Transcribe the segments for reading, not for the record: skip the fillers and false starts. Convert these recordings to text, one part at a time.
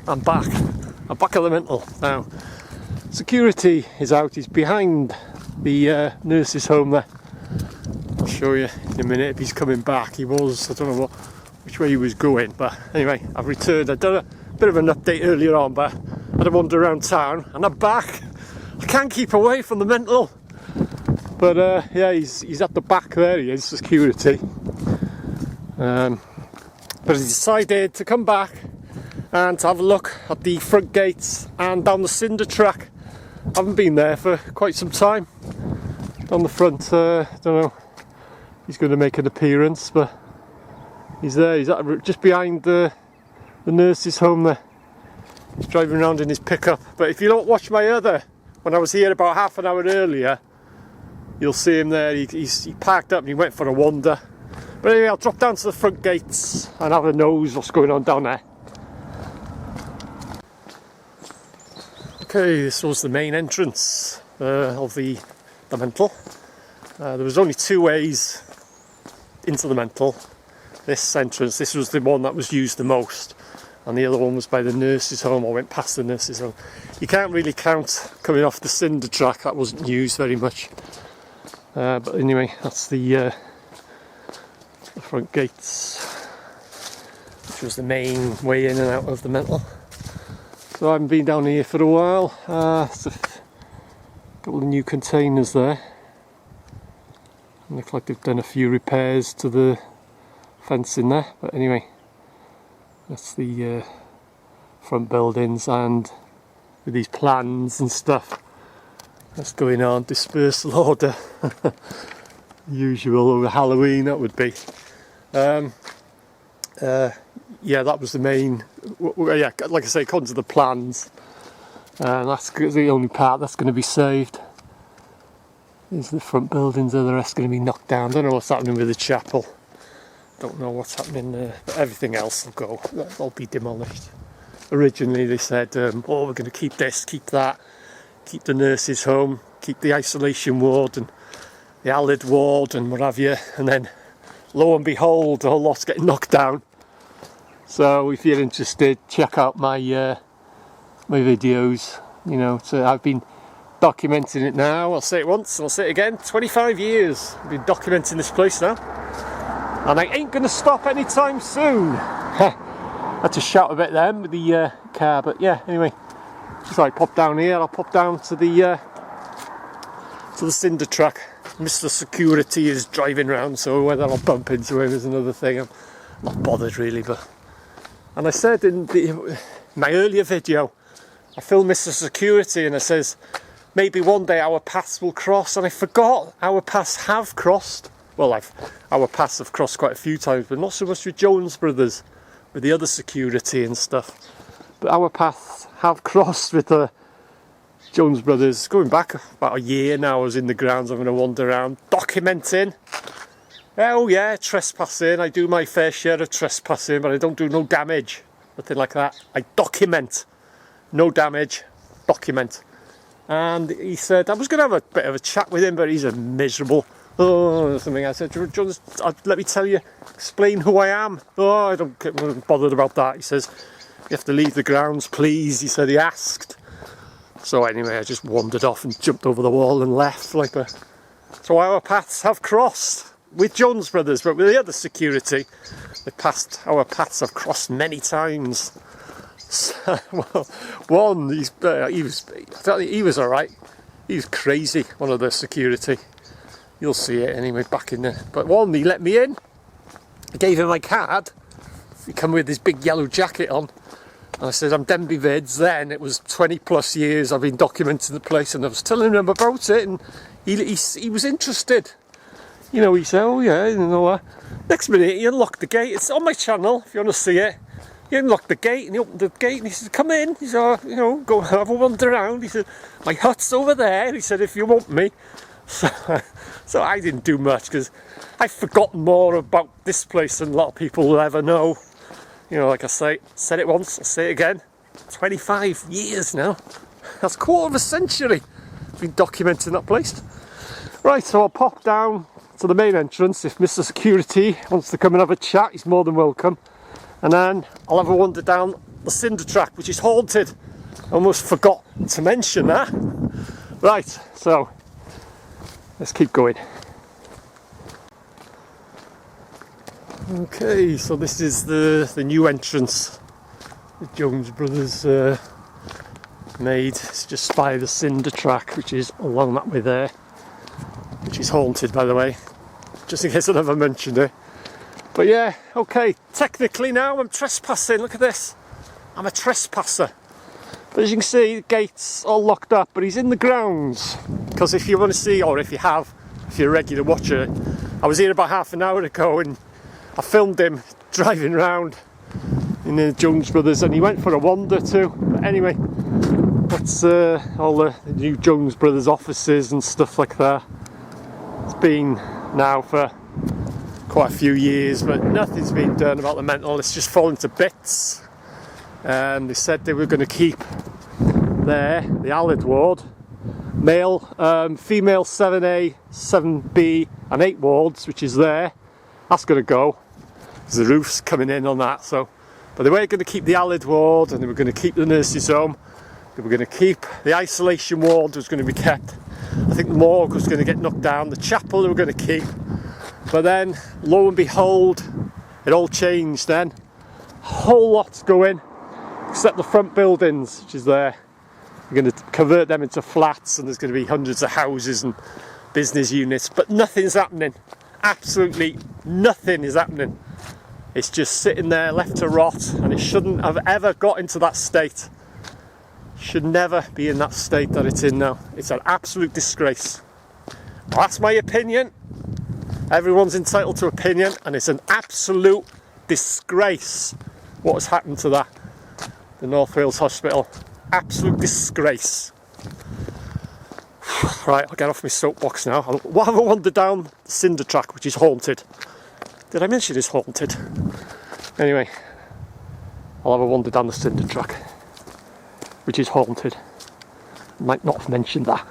I'm back. I'm back at the mental now. Security is out. He's behind the nurse's home there. I'll show you in a minute if he's coming back. He was, I don't know which way he was going, but anyway, I've returned. I've done a bit of an update earlier on, but I had a wander around town and I'm back. I can't keep away from the mental. But yeah, he's at the back there, he is, security. But he decided to come back and to have a look at the front gates and down the cinder track. I haven't been there for quite some time. Down the front, I don't know, he's going to make an appearance, but he's there. He's just behind the nurse's home there. He's driving around in his pickup. But if you don't watch my other, when I was here about half an hour earlier, you'll see him there. He parked up and he went for a wander. But anyway, I'll drop down to the front gates and have a nose what's going on down there. Okay, this was the main entrance of the mental. There was only two ways into the mental. This entrance, this was the one that was used the most, and the other one was by the nurse's home. I went past the nurse's home. You can't really count coming off the cinder track, that wasn't used very much. But anyway, that's the front gates, which was the main way in and out of the mental. So I haven't been down here for a while. There's a couple of new containers there. Look like they've done a few repairs to the fencing there, but anyway, that's the front buildings, and with these plans and stuff that's going on, dispersal order. Usual over Halloween, that would be. Yeah, that was the main. Yeah, like I say, according to the plans, that's the only part that's going to be saved. These are the front buildings, the rest going to be knocked down. Don't know what's happening with the chapel. Don't know what's happening there, but everything else will go. That'll be demolished. Originally they said, oh, we're going to keep this, keep that, keep the nurses' home, keep the isolation ward and the Allied ward and what have you, and then lo and behold, the whole lot's getting knocked down. So if you're interested, check out my my videos. You know, so I've been documenting it now. I'll say it once and I'll say it again. 25 years I've been documenting this place now, and I ain't gonna stop anytime soon. I had to shout a bit then with the car, but yeah. Anyway, so I pop down here. I'll pop down to the cinder track. Mr. Security is driving around, so whether I'll bump into him is another thing. I'm not bothered really, but. And I said in my earlier video, I filmed Mr. Security and I says, maybe one day our paths will cross, and I forgot our paths have crossed. Well, our paths have crossed quite a few times, but not so much with Jones Brothers, with the other security and stuff. But our paths have crossed with the Jones Brothers. Going back about a year now, I was in the grounds having a wander around, documenting. Oh yeah, trespassing. I do my fair share of trespassing, but I don't do no damage. Nothing like that. I document. No damage. Document. And he said, I was going to have a bit of a chat with him, but he's a miserable. Oh, something. I said, Jones, let me tell you, explain who I am. Oh, I don't get bothered about that. He says, you have to leave the grounds, please. He said he asked. So anyway, I just wandered off and jumped over the wall and left like a. So our paths have crossed. With Jones Brothers, but with the other security, our paths have crossed many times. So, well, one, he was all right. He was crazy, one of the security. You'll see it anyway back in there. But one, he let me in. I gave him my card. He come with his big yellow jacket on. And I said, I'm Denbigh Vids. Then it was 20 plus years I've been documenting the place, and I was telling him about it, and he was interested. You know, he said, oh yeah, you know. Next minute, he unlocked the gate. It's on my channel, if you want to see it. He unlocked the gate, and he opened the gate, and he said, come in. He said, you know, go have a wander around. He said, my hut's over there. He said, if you want me. So I didn't do much, because I've forgotten more about this place than a lot of people will ever know. You know, like I said it once, I'll say it again. 25 years now. That's a quarter of a century I've been documenting that place. Right, so I'll pop down to the main entrance. If Mr. Security wants to come and have a chat, he's more than welcome. And then I'll have a wander down the cinder track, which is haunted. Almost forgot to mention that. Right, so let's keep going. Okay, so this is the new entrance the Jones Brothers made. It's just by the cinder track, which is along that way there, which is haunted, by the way, just in case I never mentioned it. But yeah, okay, technically now I'm trespassing. Look at this, I'm a trespasser. But as you can see, the gate's all locked up, but he's in the grounds. Because if you want to see, or if you're a regular watcher, I was here about half an hour ago and I filmed him driving around in the Jones Brothers, and he went for a wander too. But anyway, that's all the new Jones Brothers offices and stuff like that. It's been now for quite a few years, but nothing's been done about the mental. It's just fallen to bits. They said they were going to keep there the Allied ward, male, female 7A, 7B and 8 wards, which is there. That's going to go. The roof's coming in on that, so. But they were going to keep the Allied ward, and they were going to keep the nurses' home. They were going to keep the isolation ward, was going to be kept. I think the morgue was going to get knocked down. The chapel they were going to keep. But then, lo and behold, it all changed then. A whole lot's going, except the front buildings, which is there. We're going to convert them into flats, and there's going to be hundreds of houses and business units. But nothing's happening. Absolutely nothing is happening. It's just sitting there left to rot, and it shouldn't have ever got into that state. Should never be in that state that it's in now. It's an absolute disgrace. That's my opinion. Everyone's entitled to opinion, and it's an absolute disgrace what has happened to that. The North Wales Hospital. Absolute disgrace. Right, I'll get off my soapbox now. I'll have a wander down the cinder track, which is haunted. Did I mention it's haunted? Anyway, I'll have a wander down the cinder track, which is haunted. Might not have mentioned that.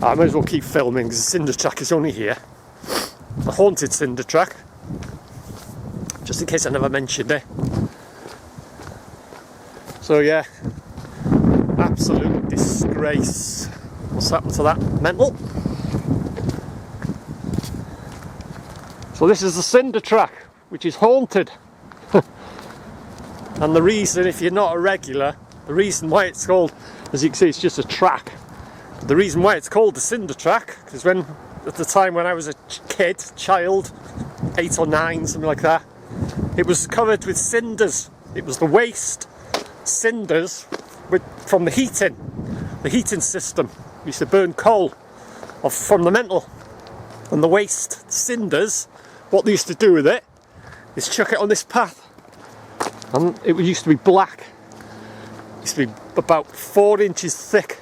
I might as well keep filming because the cinder track is only here. The haunted cinder track. Just in case I never mentioned it. So yeah, absolute disgrace. What's happened to that mental? So this is the cinder track, which is haunted. And the reason, if you're not a regular, the reason why it's called, as you can see, it's just a track. The reason why it's called the cinder track, because at the time when I was a child, 8 or 9, something like that, it was covered with cinders. It was the waste cinders from the heating system. We used to burn coal from the mental, and the waste cinders, what they used to do with it is chuck it on this path, and it used to be black. It used to be about 4 inches thick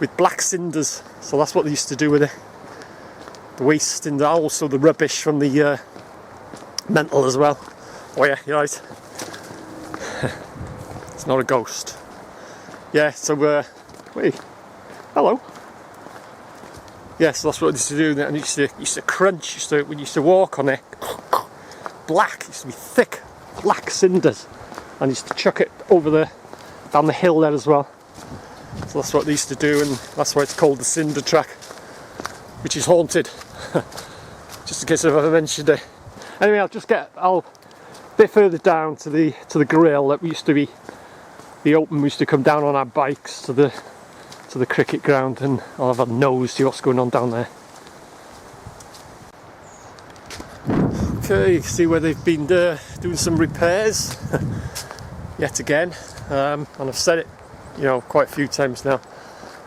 with black cinders, so that's what they used to do with it. The waste and also the rubbish from the mental as well. Oh yeah, you're right. It's not a ghost. Yeah, so wait, hello. Yes, that's what I used to do, and it used to crunch. When you used to walk on it, black. It used to be thick, black cinders, and used to chuck it over down the hill there as well. So that's what they used to do, and that's why it's called the cinder track, which is haunted. Just in case I've ever mentioned it. Anyway, I'll a bit further down to the grill that we used to be open. We used to come down on our bikes to the cricket ground, and I'll have a nose to what's going on down there. Okay, you can see where they've been doing some repairs yet again, and I've said it, quite a few times now.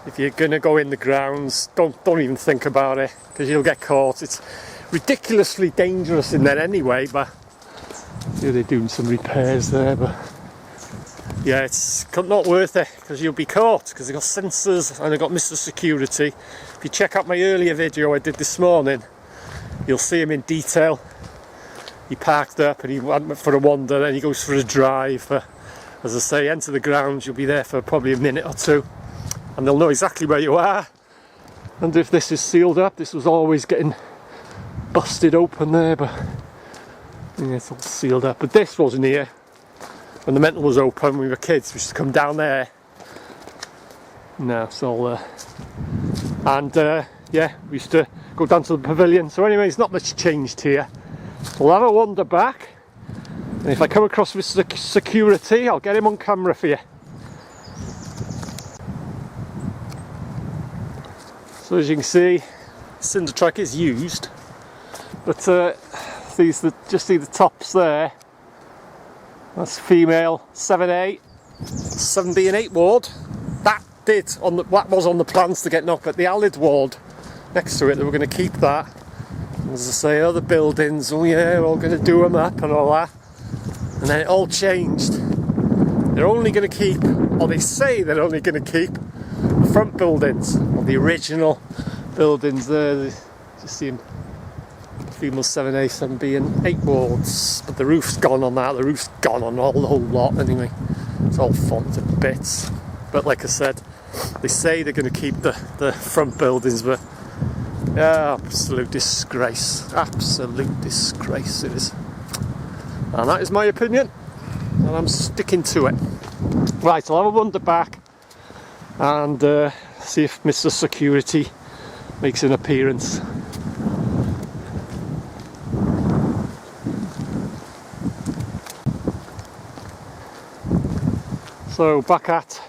If you're gonna go in the grounds, don't even think about it, because you'll get caught. It's ridiculously dangerous in there anyway, but they're doing some repairs there, but yeah, it's not worth it, because you'll be caught, because they've got sensors and they've got Mr. Security. If you check out my earlier video I did this morning, you'll see him in detail. He parked up and he went for a wander, then he goes for a drive. But as I say, enter the grounds, you'll be there for probably a minute or two, and they'll know exactly where you are. And if this is sealed up, this was always getting busted open there, but yeah, it's all sealed up. But this wasn't here. when the mental was open, we were kids, we used to come down there. No, it's all and yeah, we used to go down to the pavilion. So anyway, it's not much changed here. We'll have a wander back, and if I come across with security, I'll get him on camera for you. So as you can see, cinder track is used, but just see the tops there. That's female 7A, 7B and 8 ward. That was on the plans to get knocked, but the Alid ward next to it, they were going to keep that. As I say, other buildings, oh yeah, we're all going to do them up and all that. And then it all changed. They're only going to keep, or they say they're only going to keep, the front buildings, or the original buildings there. Just see them, female 7A, 7B and 8 wards. But the roof's gone on that, the roof's gone on the whole lot anyway. It's all fallen to bits. But like I said, they say they're going to keep the front buildings, but yeah, absolute disgrace. Absolute disgrace it is. And that is my opinion, and I'm sticking to it. Right, I'll have a wander back and see if Mr. Security makes an appearance. So back at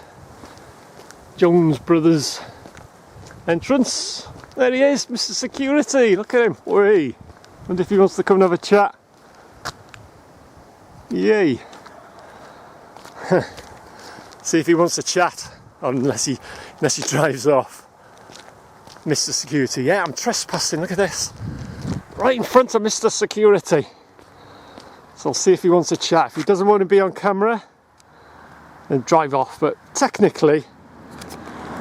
Jones Brothers entrance. There he is, Mr. Security. Look at him. Whee. Wonder if he wants to come and have a chat. Yay. See if he wants to chat, unless he drives off. Mr. Security. Yeah, I'm trespassing. Look at this. Right in front of Mr. Security. So I'll see if he wants to chat. If he doesn't want to be on camera, then drive off. But technically,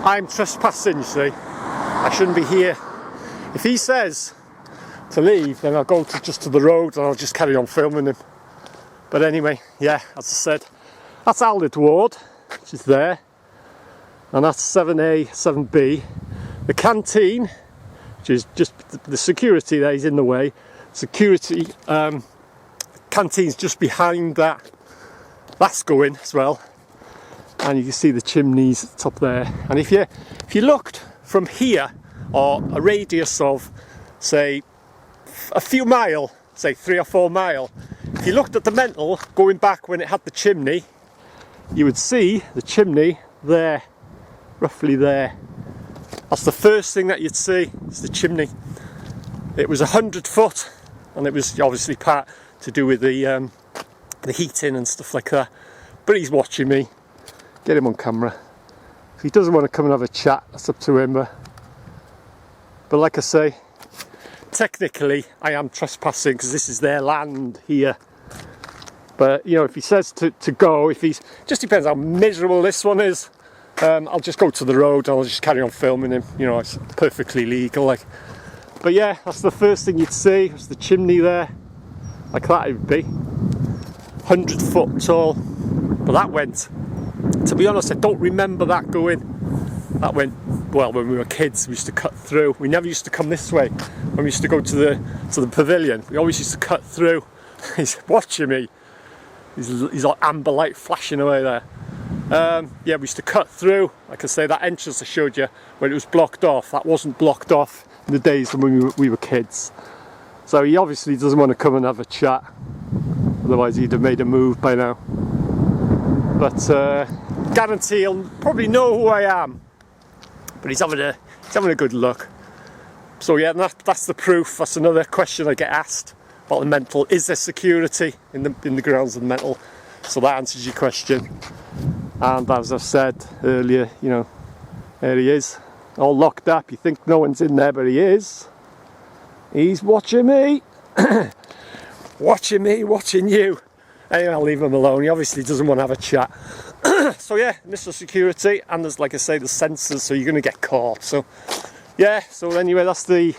I'm trespassing, you see. I shouldn't be here. If he says to leave, then I'll go just to the road and I'll just carry on filming him. But anyway, yeah, as I said, that's Alid ward, which is there. And that's 7A, 7B. The canteen, which is just the security there, is in the way. Security, canteen's just behind that. That's going as well. And you can see the chimneys at the top there. And if you looked from here, or a radius of, say, a few mile, say 3 or 4 mile, if you looked at the mental going back when it had the chimney, you would see the chimney there, roughly there. That's the first thing that you'd see, is the chimney. It was 100 foot, and it was obviously part to do with the heating and stuff like that. But he's watching me. Get him on camera. If he doesn't want to come and have a chat, that's up to him. But like I say, technically I am trespassing because this is their land here. But you know, if he says to go, just depends how miserable this one is. I'll just go to the road and I'll just carry on filming him. You know, it's perfectly legal. Like, but yeah, that's the first thing you'd see. It's the chimney there, like that it would be. 100 foot tall. But that went. To be honest, I don't remember that going. That went, well, when we were kids, we used to cut through. We never used to come this way. When we used to go to the pavilion, we always used to cut through. He's watching me. He's like amber light flashing away there. Yeah, we used to cut through. Like I say, that entrance I showed you, when it was blocked off, that wasn't blocked off in the days when we were kids. So he obviously doesn't want to come and have a chat. Otherwise he'd have made a move by now. But guarantee he'll probably know who I am. But he's having a good look. So yeah, that's the proof. That's another question I get asked about the mental. Is there security in the grounds of the mental? So that answers your question. And as I've said earlier, you know, there he is, all locked up. You think no one's in there, but he is. He's watching me. Watching me, watching you. Anyway, I'll leave him alone. He obviously doesn't want to have a chat. So yeah, Mr. Security, and there's, like I say, the sensors, so you're going to get caught. So yeah, so anyway, that's the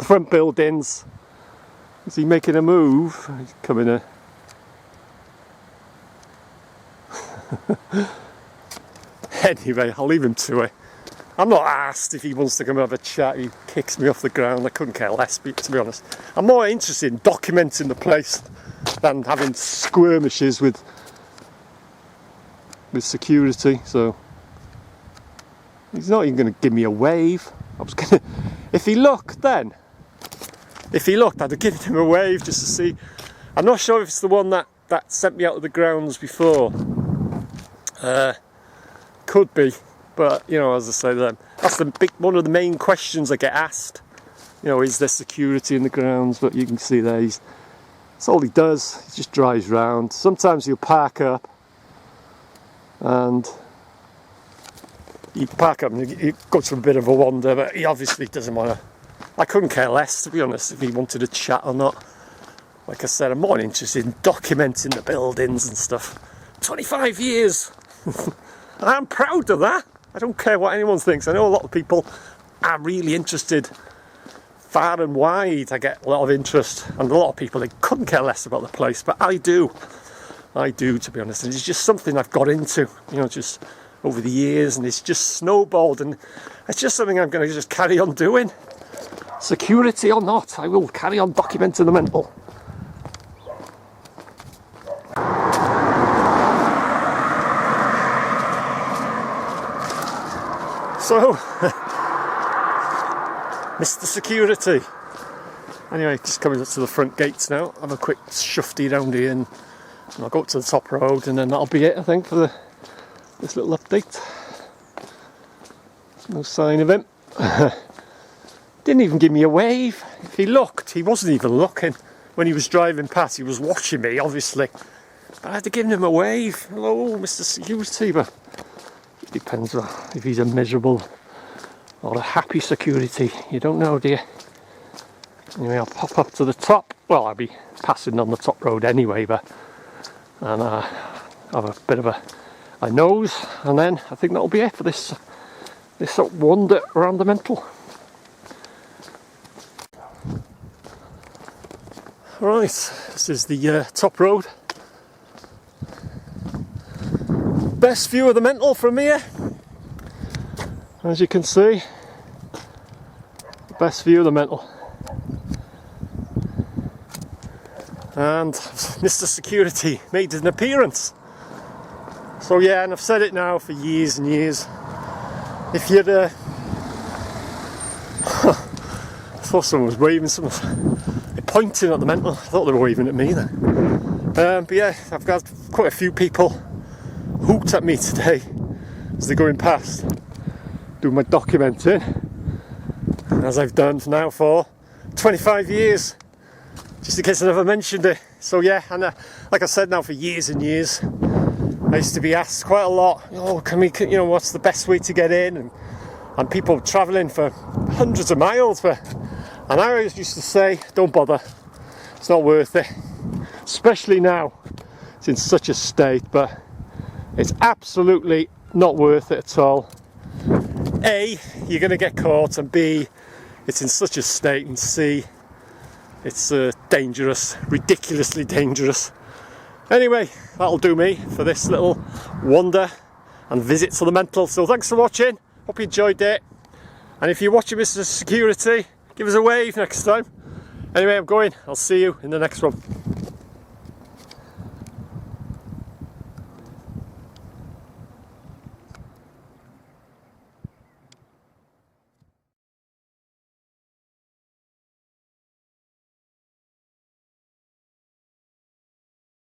front buildings. Is he making a move? He's coming in. Anyway, I'll leave him to it. I'm not asked if he wants to come and have a chat. He kicks me off the ground. I couldn't care less, to be honest. I'm more interested in documenting the place than having skirmishes with with security, so he's not even going to give me a wave. I was going to, if he looked, I'd have given him a wave just to see. I'm not sure if it's the one that sent me out of the grounds before. Could be, but you know, as I say, that's one of the main questions I get asked. You know, is there security in the grounds? But you can see there, that's all he does. He just drives round. Sometimes he'll park up, and he goes for a bit of a wander, but he obviously doesn't want to. I couldn't care less, to be honest, if he wanted to chat or not. Like I said, I'm more interested in documenting the buildings and stuff. 25 years! I'm proud of that. I don't care what anyone thinks. I know a lot of people are really interested. Far and wide, I get a lot of interest. And a lot of people, they couldn't care less about the place. But I do. I do, to be honest. And it's just something I've got into, you know, just over the years. And it's just snowballed. And it's just something I'm going to just carry on doing. Security or not, I will carry on documenting the mental. So, Mr. Security. Anyway, just coming up to the front gates now. Have a quick shufty round here, and I'll go up to the top road, and then that'll be it, I think, for this little update. No sign of him. Didn't even give me a wave. If he looked, he wasn't even looking. When he was driving past, he was watching me, obviously. But I had to give him a wave. Hello, Mr. Security, but it depends if he's a miserable or a happy security. You don't know, do you? Anyway, I'll pop up to the top. Well, I'll be passing on the top road anyway, and have a bit of a nose, and then I think that'll be it for this wander around the mental. Right, this is the top road. Best view of the mental from here, as you can see. Best view of the mental. And Mr. Security made an appearance. So yeah, and I've said it now for years and years. If you'd I thought someone was waving, pointing at the mental. I thought they were waving at me then. But yeah, I've got quite a few people hooked at me today as they're going past, doing my documenting, as I've done now for 25 years, just in case I never mentioned it. So yeah, and like I said now, for years and years, I used to be asked quite a lot, oh, you know, what's the best way to get in? And people travelling for hundreds of miles, and I always used to say, don't bother, it's not worth it, especially now it's in such a state. But it's absolutely not worth it at all. A, you're going to get caught, and B, it's in such a state, and C, it's dangerous, ridiculously dangerous. Anyway, that'll do me for this little wander and visit to the mental. So thanks for watching, hope you enjoyed it. And if you're watching Mr. Security, give us a wave next time. Anyway, I'm going, I'll see you in the next one.